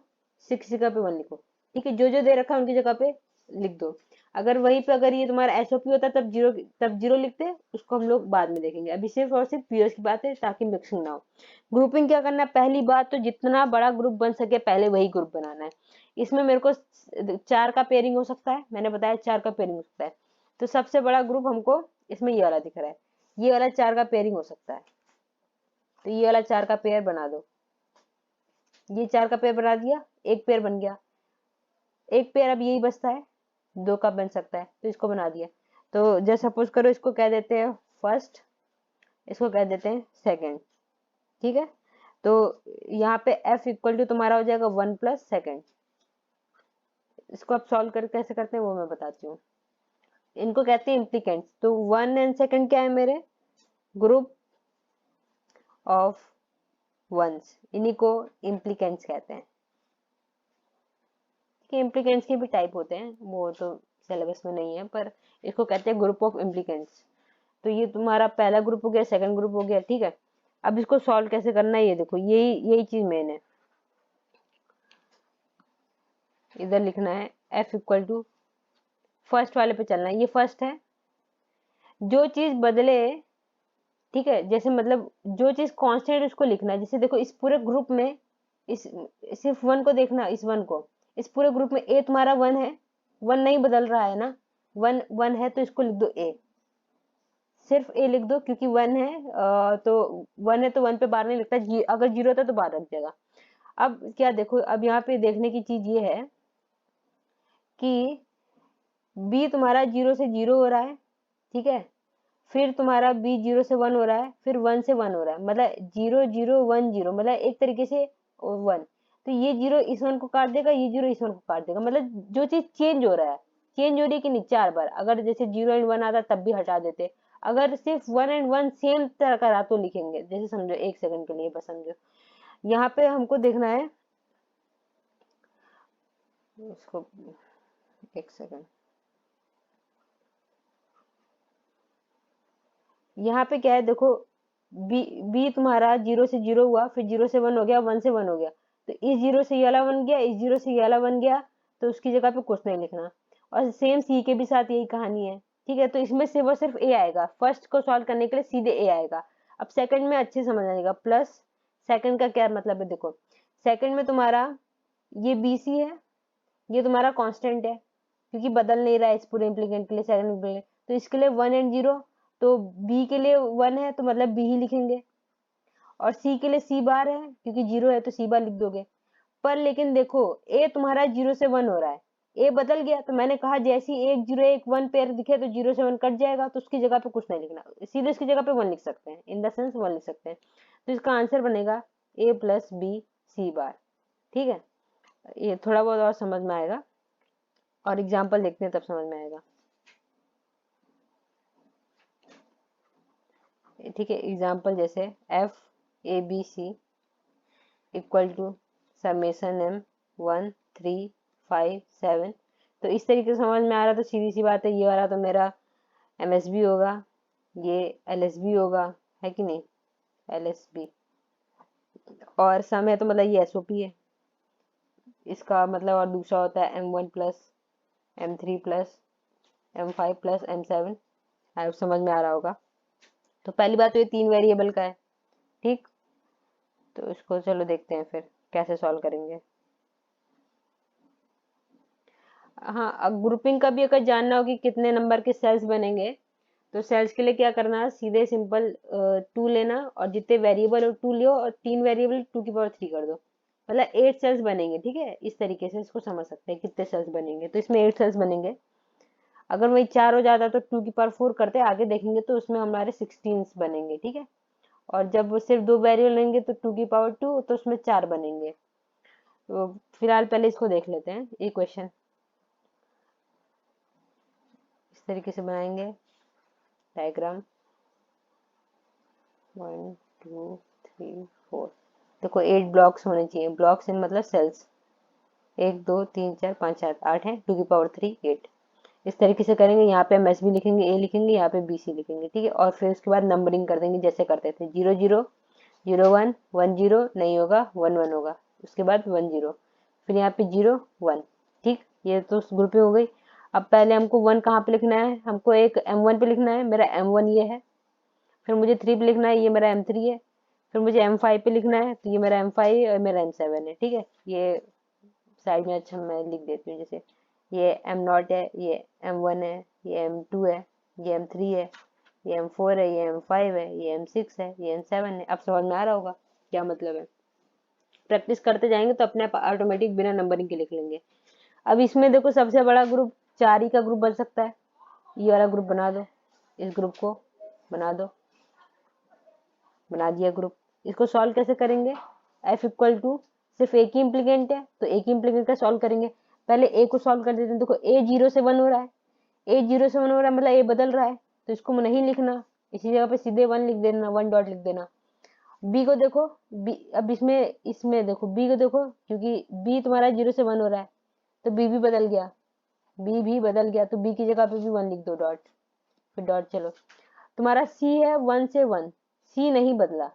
6 की जगह पे 1 लिखो, ठीक है। जो जो दे रखा है उनकी जगह पे लिख दो। अगर वहीं पे अगर ये तुम्हारा एसओपी होता तब जीरो लिखते, उसको हम लोग बाद में देखेंगे। अभी सिर्फ और सिर्फ पीओएस की बात है ताकि मिक्सिंग ना हो। ग्रुपिंग क्या करना है, पहली बात तो जितना बड़ा ग्रुप बन सके पहले वही ग्रुप बनाना है। इसमें मेरे को 4 का पेयरिंग हो सकता है, मैंने बताया 4 का पेयरिंग हो सकता है। तो सबसे बड़ा ग्रुप हमको इसमें ये वाला दिख रहा है, ये वाला 4 का पेयरिंग हो सकता है, तो ये वाला 4 का पेयर बना दो। ये 4 का पेयर बना दिया, एक पेयर बन गया, एक पेयर अब यही बचता है, 2 का बन सकता है, तो इसको बना दिया। तो जैसे सपोज करो इसको कह देते हैं फर्स्ट, इसको कह देते हैं सेकंड, ठीक है। तो यहाँ पे f इक्वल टू तुम्हारा हो जाएगा 1 प्लस सेकेंड। इसको अब सॉल्व कर कैसे करते हैं वो मैं बताती हूँ। इनको कहते हैं इम्प्लीकेंट्स। तो 1 एंड सेकेंड क्या है मेरे, ग्रुप ऑफ वंस, इन्हीं को इम्प्लीकेंट्स कहते हैं। कि इम्प्लीकेंट्स के भी टाइप होते हैं, वो तो सिलेबस में नहीं है, पर इसको कहते हैं ग्रुप ऑफ इम्प्लीकेंट्स। तो ये तुम्हारा पहला ग्रुप हो गया, सेकंड ग्रुप हो गया, ठीक है। अब इसको सॉल्व कैसे करना है ये देखो, यही यही चीज मेन है। इधर लिखना है f इक्वल टू, फर्स्ट वाले पे चलना है, ये फर्स्ट है। जो चीज बदले, ठीक है, जैसे मतलब जो चीज कांस्टेंट उसको लिखना है। जैसे देखो इस पूरे ग्रुप में, इस सिर्फ वन को देखना, इस वन को, इस पूरे ग्रुप में ए तुम्हारा वन है, वन नहीं बदल रहा है ना, वन वन है तो इसको लिख दो ए, सिर्फ ए लिख दो, क्योंकि वन है तो वन है तो वन पे बार नहीं लिखता, अगर जीरो होता तो बार रख देगा। अब क्या देखो, अब यहाँ पे देखने की चीज ये है कि बी तुम्हारा जीरो से जीरो हो रहा है, ठीक है, फिर तुम्हारा बी जीरो से वन हो रहा है, फिर वन से वन हो रहा है, मतलब जीरो जीरो वन जीरो, मतलब एक तरीके से वन। तो ये जीरो इस वन को काट देगा, ये जीरो इस वन को काट देगा, मतलब जो चीज चेंज हो रहा है, चेंज हो रही है कि नहीं, 4 बार। अगर जैसे जीरो एंड वन आता तब भी हटा देते, अगर सिर्फ वन एंड वन सेम तरह का रहा तो लिखेंगे। जैसे समझो, एक सेकंड के लिए बस समझो, यहाँ पे हमको देखना है इसको, एक सेकंड, यहाँ पे क्या है देखो, बी बी तुम्हारा जीरो से जीरो हुआ, फिर जीरो से वन हो गया, वन से वन हो गया, तो इस जीरो से ये वाला बन गया, इस जीरो से ये वाला बन गया, तो उसकी जगह पे कुछ नहीं लिखना। और सेम सी के भी साथ यही कहानी है, ठीक है। तो इसमें से वो सिर्फ ए आएगा, फर्स्ट को सॉल्व करने के लिए सीधे ए आएगा। अब सेकंड में अच्छे समझ आएगा, प्लस सेकंड का क्या मतलब है, देखो सेकंड में तुम्हारा ये बी सी है, ये तुम्हारा कांस्टेंट है, क्योंकि बदल नहीं रहा है इस पूरे इम्प्लीकेंट के लिए, सेकंड के लिए, तो इसके लिए वन एंड जीरो, तो बी के लिए वन है तो मतलब बी ही लिखेंगे, और सी के लिए सी बार है, क्योंकि जीरो है तो सी बार लिख दोगे। पर लेकिन देखो, ए तुम्हारा जीरो से वन हो रहा है, ए बदल गया, तो मैंने कहा जैसे ही एक जीरो एक वन पेयर दिखे तो जीरो से वन कट जाएगा, तो उसकी जगह पे कुछ नहीं लिखना, सीधे उसकी जगह पे वन लिख सकते हैं, इन द सेंस वन लिख सकते हैं। तो इसका आंसर बनेगा ए प्लस बी सी बार, ठीक है। ये थोड़ा बहुत और समझ में आएगा, और एग्जाम्पल देखते हैं तब समझ में आएगा, ठीक है। एग्जाम्पल जैसे F A B C equal to summation M 1 3 5 7, तो इस तरीके से समझ में आ रहा, तो सीधी सी बात है, ये वाला तो मेरा एमएसबी होगा, ये एलएसबी होगा, है कि नहीं, एलएसबी, और सम है तो मतलब ये एसओपी है इसका मतलब। और दूसरा होता है M1 plus M3 plus M5 plus M7, आप समझ में आ रहा होगा। तो पहली बात तो ये 3 वेरिएबल का है, ठीक। तो इसको चलो देखते हैं फिर कैसे सॉल्व करेंगे। हाँ, अब ग्रुपिंग का भी अगर जानना हो कि कितने नंबर के सेल्स बनेंगे, तो सेल्स के लिए क्या करना है, सीधे सिंपल 2 लेना, और जितने वेरिएबल हो 2 लियो, और 3 वेरिएबल 2 की पावर 3 कर दो, मतलब 8 सेल्स बनेंगे, ठीक है। इस तरीके से इसको समझ सकते हैं कितने सेल्स बनेंगे, तो इसमें 8 सेल्स बनेंगे। अगर वही 4 हो जाता तो 2 की पावर 4 करते, आगे देखेंगे तो उसमें हमारे 16 बनेंगे, ठीक है। और जब वो सिर्फ 2 वेरिएबल लेंगे तो 2 की पावर 2, तो उसमें 4 बनेंगे। तो फिलहाल पहले इसको देख लेते हैं, ये क्वेश्चन इस तरीके से बनाएंगे डायग्राम, 1 2 3 4, देखो 8 ब्लॉक्स होने चाहिए, ब्लॉक्स इन मतलब सेल्स, 1 2 3 4 5 7 8 है, 2 की पावर 3 8। इस तरीके से करेंगे, यहाँ पे हम एस बी लिखेंगे, ए लिखेंगे, यहाँ पे बी सी लिखेंगे, ठीक है। और फिर उसके बाद नंबरिंग कर देंगे जैसे करते थे, 0 0 0 1 1 0 नहीं होगा, 1 1 होगा, उसके बाद 1 0, फिर यहाँ पे 0 1, ठीक। ये तो ग्रुपिंग हो गई। अब पहले हमको 1 कहाँ पे लिखना है, हमको एक M1 पे लिखना है, मेरा M1 ये है, फिर मुझे 3 पे लिखना है, ये मेरा M3 है, फिर मुझे M5 पे लिखना है, तो ये मेरा M5 और मेरा M7 है, ठीक है। ये साइड में अच्छा मैं लिख देती हूँ, जैसे ये M0 है, ये M1 है, ये M2 है, ये M3 है, ये M4 है, ये M5 है, ये M6 है, ये M7 है। अब समझ में आ रहा होगा क्या मतलब है। प्रैक्टिस करते जाएंगे तो अपने आप ऑटोमेटिक बिना नंबरिंग के लिख लेंगे। अब इसमें देखो सबसे बड़ा ग्रुप 4 ही का ग्रुप बन सकता है, ये वाला ग्रुप बना दो, इस ग्रुप को बना दो, बना दिया ग्रुप। इसको सॉल्व कैसे करेंगे, एफ इक्वल टू, सिर्फ एक ही इम्प्लीकेंट है तो एक ही इम्प्लीकेंट का सॉल्व करेंगे। पहले ए को सॉल्व कर देते हैं, देखो ए 0 से 1 हो रहा है, ए 0 से 1 हो रहा है, मतलब ए बदल रहा है, तो इसको नहीं लिखना, इसी जगह पे सीधे 1 लिख देना, 1 डॉट लिख देना। बी को देखो, बी अब इसमें इसमें देखो बी को देखो, क्योंकि बी तुम्हारा 0 से 1 हो रहा है, तो बी भी बदल गया, बी भी बदल गया, तो बी की जगह पे भी 1 लिख दो, डॉट, फिर डॉट। चलो, तुम्हारा सी है 1 से 1, सी नहीं बदला,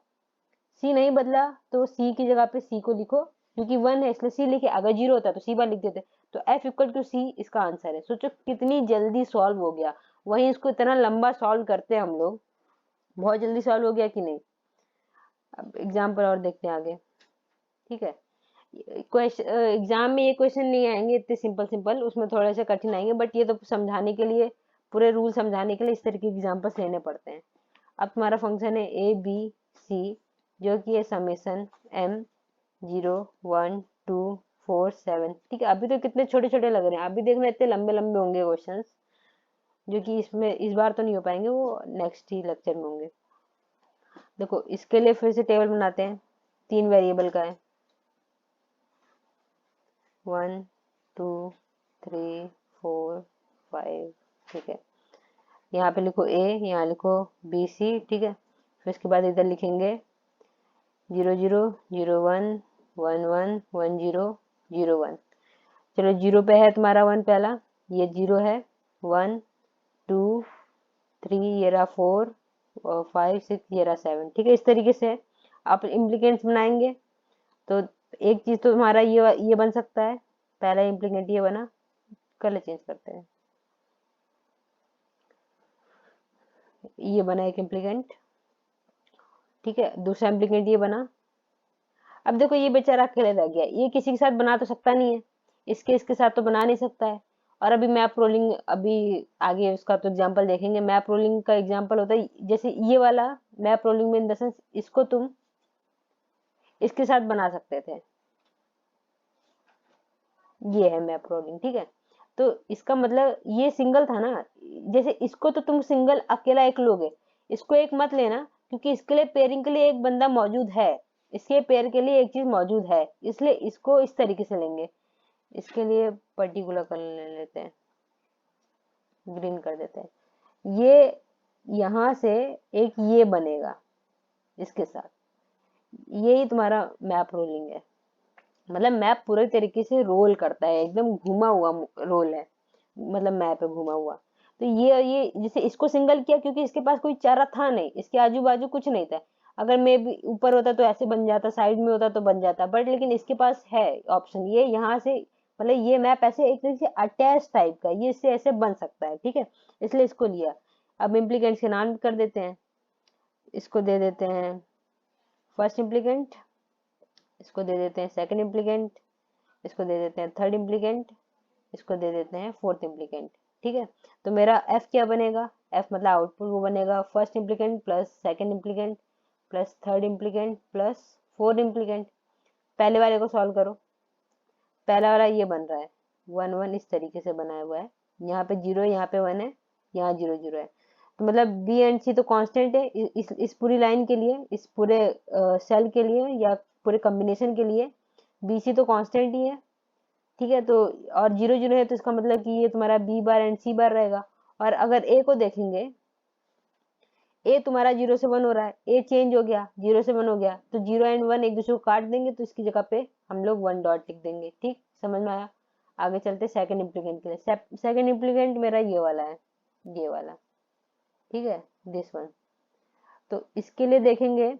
सी नहीं बदला, तो सी की जगह पे सी को लिखो, क्योंकि 1 है इसलिए सी लिखे, अगर 0 होता तो सी बार लिख देते। तो एफ इक्वल टू सी इसका आंसर है। सोचो कितनी जल्दी सॉल्व हो गया, वहीं इसको इतना लंबा सॉल्व करते हैं हम लोग, बहुत जल्दी सॉल्व हो गया कि नहीं। अब एग्जाम्पल और देखते हैं आगे, ठीक है। क्वेश्चन एग्जाम में ये क्वेश्चन नहीं आएंगे इतने सिंपल सिंपल, उसमें थोड़े से कठिन आएंगे, बट ये तो समझाने के लिए, पूरे रूल समझाने के लिए इस तरीके के एग्जाम्पल्स लेने पड़ते हैं। अब तुम्हारा फंक्शन है ए बी सी, जो कि है समेशन m 0 1 2 4 7, ठीक है। अभी तो कितने छोटे छोटे लग रहे हैं, अभी देखना इतने लंबे लंबे होंगे क्वेश्चंस, जो कि इसमें इस बार तो नहीं हो पाएंगे, वो नेक्स्ट ही लेक्चर में होंगे। देखो इसके लिए फिर से टेबल बनाते हैं, 3 वेरिएबल का है, 1 2 3 4 5, ठीक है। यहाँ पे लिखो a, यहाँ लिखो बी सी, ठीक है। फिर इसके बाद इधर लिखेंगे 0 0 0 1 1 1 1 0 0 1। चलो 0 पे है तुम्हारा 1 पहला, ये 0 है, 1 2 3, ये रहा 4 और 5 6, ये रहा 7, ठीक है। इस तरीके से आप इम्प्लीकेंट्स बनाएंगे तो एक चीज तो तुम्हारा ये बन सकता है, पहला इम्प्लीकेंट ये बना, कलर चेंज करते हैं, ये बना एक इम्प्लीकेंट, ठीक है। दूसरा इम्प्लीकेंट ये बना। अब देखो ये बेचारा अकेले रह गया, ये किसी के साथ बना तो सकता नहीं है, इसके साथ तो बना नहीं सकता है। और अभी मैप रोलिंग, अभी आगे उसका तो एग्जांपल देखेंगे। मैप रोलिंग का एग्जांपल होता है जैसे ये वाला मैप रोलिंग में, इन द सेंस इसको तुम इसके साथ बना सकते थे, ये है मैप रोलिंग, ठीक है। तो इसका मतलब ये सिंगल था ना, जैसे इसको तो तुम सिंगल अकेला एक लोगे, इसको एक मत लेना, क्योंकि इसके लिए पेयरिंग के लिए एक बंदा मौजूद है, इसके पेयर के लिए एक चीज मौजूद है, इसलिए इसको इस तरीके से लेंगे। इसके लिए पर्टिकुलर कलर ले लेते हैं, ग्रीन कर देते हैं। ये यहां से एक ये बनेगा इसके साथ, यही तुम्हारा मैप रोलिंग है। मतलब मैप पूरे तरीके से रोल करता है, एकदम घुमा हुआ रोल है, मतलब मैप है घुमा हुआ। तो ये जैसे इसको सिंगल किया क्योंकि इसके पास कोई चारा था नहीं, इसके आजू बाजू कुछ नहीं था। अगर मैं भी ऊपर होता तो ऐसे बन जाता, साइड में होता तो बन जाता, बट लेकिन इसके पास है ऑप्शन, ये यहाँ से, मतलब ये मैप ऐसे एक तरीके से अटैच टाइप का, ये इससे ऐसे बन सकता है, ठीक है, इसलिए इसको लिया। अब इम्प्लीकेंट्स के नाम कर देते हैं, इसको दे देते हैं फर्स्ट इम्प्लीकेंट, इसको दे देते हैं सेकंड इम्प्लीकेंट, इसको दे देते हैं थर्ड इम्प्लीकेंट, इसको दे देते हैं फोर्थ इम्प्लीकेंट, ठीक है। तो मेरा एफ क्या बनेगा, एफ मतलब आउटपुट वो बनेगा first implicant plus second implicant plus third implicant plus fourth implicant. पहले वाले को सॉल्व करो, पहला वाला ये बन रहा है 1 1, इस तरीके से बनाया हुआ है, यहाँ पे 0 है, यहाँ पे 1 है, यहाँ 0 0 है। तो मतलब बी एंड सी तो कांस्टेंट है इस पूरी लाइन के लिए, इस पूरे सेल के लिए या पूरे कॉम्बिनेशन के लिए, बी सी तो कांस्टेंट ही है, ठीक है। तो और 0 0 है, तो इसका मतलब कि ये तुम्हारा बी बार एंड सी बार रहेगा। और अगर ए को देखेंगे, ए तुम्हारा 0 से 1 हो रहा है, ए चेंज हो गया, 0 से 1 हो गया, तो 0 एंड 1 एक दूसरे को काट देंगे, तो इसकी जगह पे हम लोग 1 डॉट लिख देंगे, ठीक, समझ में आया। आगे चलते सेकंड इम्प्लीकेंट के लिए। सेकंड इम्प्लीकेंट मेरा ये वाला है, ये वाला, ठीक है, दिस वन। तो इसके लिए देखेंगे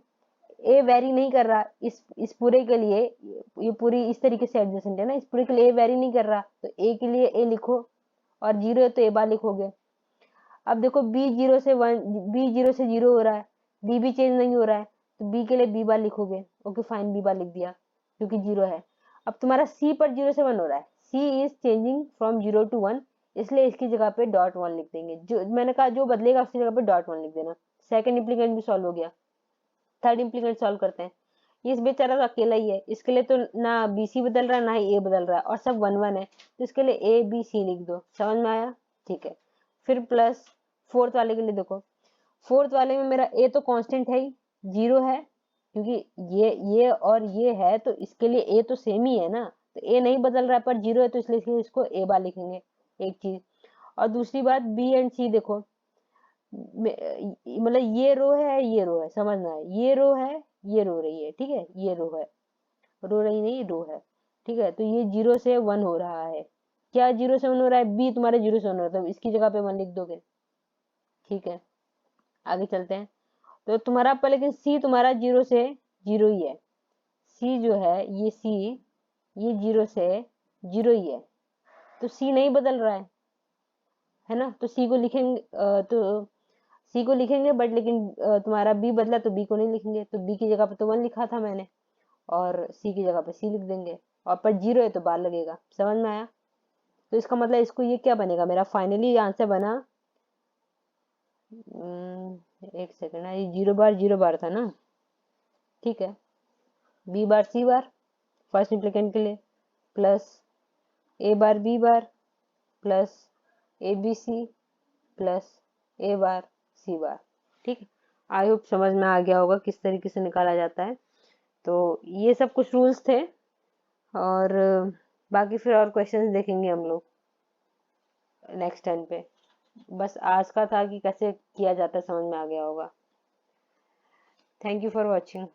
ए वेरी नहीं कर रहा, इस पूरे के लिए, ये पूरी इस तरीके से एडजेसेंट है ना, इस पूरे के लिए ए वेरी नहीं कर रहा, तो ए के लिए ए लिखो, और 0 है तो ए बार लिखोगे। अब देखो बी 0 से 1, बी 0 से 0 हो रहा है, बी भी चेंज नहीं हो रहा है, तो बी के लिए बी बार लिखोगे, ओके फाइन, बी बार लिख दिया क्योंकि 0 है। अब तुम्हारा सी पर 0 से 1 हो रहा है, सी इज चेंजिंग फ्रॉम 0 टू 1, इसलिए इसकी जगह पे डॉट 1 लिख देंगे, जो मैंने कहा जो बदलेगा उसकी जगह पे डॉट 1 लिख देना। सेकंड इम्प्लीकेंट भी सॉल्व हो गया। थर्ड इम्प्लीकेंट सॉल्व करते हैं। ये इस बेचारा तो अकेला ही है, इसके लिए तो ना बी सी बदल रहा है ना ही ए बदल रहा है, और सब 1 1 है, तो इसके लिए ए बी सी लिख दो, समझ में आया, ठीक है। फिर प्लस फोर्थ वाले के लिए देखो, फोर्थ वाले में मेरा ए तो कांस्टेंट है ही, 0 है, क्योंकि ये और ये है, तो इसके लिए ए तो सेम ही है ना, तो ए नहीं बदल रहा है पर 0 है, तो इसलिए इसको ए बार लिखेंगे, एक चीज। और दूसरी बात बी एंड सी देखो, मतलब ये रो है, ये रो है, समझना है, ये रो है, ये रो रही है, ठीक है, ये रो है, रो रही नहीं, रो है, ठीक है। तो ये 0 से 1 हो रहा है, क्या 0 से 1 हो रहा है, बी तुम्हारे 0 से 1 हो रहा है, तो इसकी जगह पे 1 लिख दोगे, ठीक है। आगे चलते हैं। तो तुम्हारा पर लेकिन सी तुम्हारा 0 से 0 ही है, सी जो है ये सी, ये 0 से 0 ही है, तो सी नहीं बदल रहा है ना, तो सी को लिखेंगे तो सी को लिखेंगे, बट लेकिन तुम्हारा बी बदला तो बी को नहीं लिखेंगे, तो बी की जगह पे तो 1 लिखा था मैंने, और सी की जगह पे सी लिख देंगे, और पर 0 है तो बार लगेगा। समझ में आया? तो इसका मतलब इसको ये क्या बनेगा, मेरा फाइनली आंसर बना, एक सेकंड, ये 0 बार था ना, ठीक है, बी बार सी बार फर्स्ट इंप्लीकेंट के लिए, plus A bar B bar, plus A B C, plus A bar C bar. ठीक है, आई होप समझ में आ गया होगा किस तरीके से निकाला जाता है। तो ये सब कुछ रूल्स थे, और बाकी फिर और क्वेश्चंस देखेंगे हम लोग नेक्स्ट टाइम पे। बस आज का था कि कैसे किया जाता है, समझ में आ गया होगा। Thank you for watching.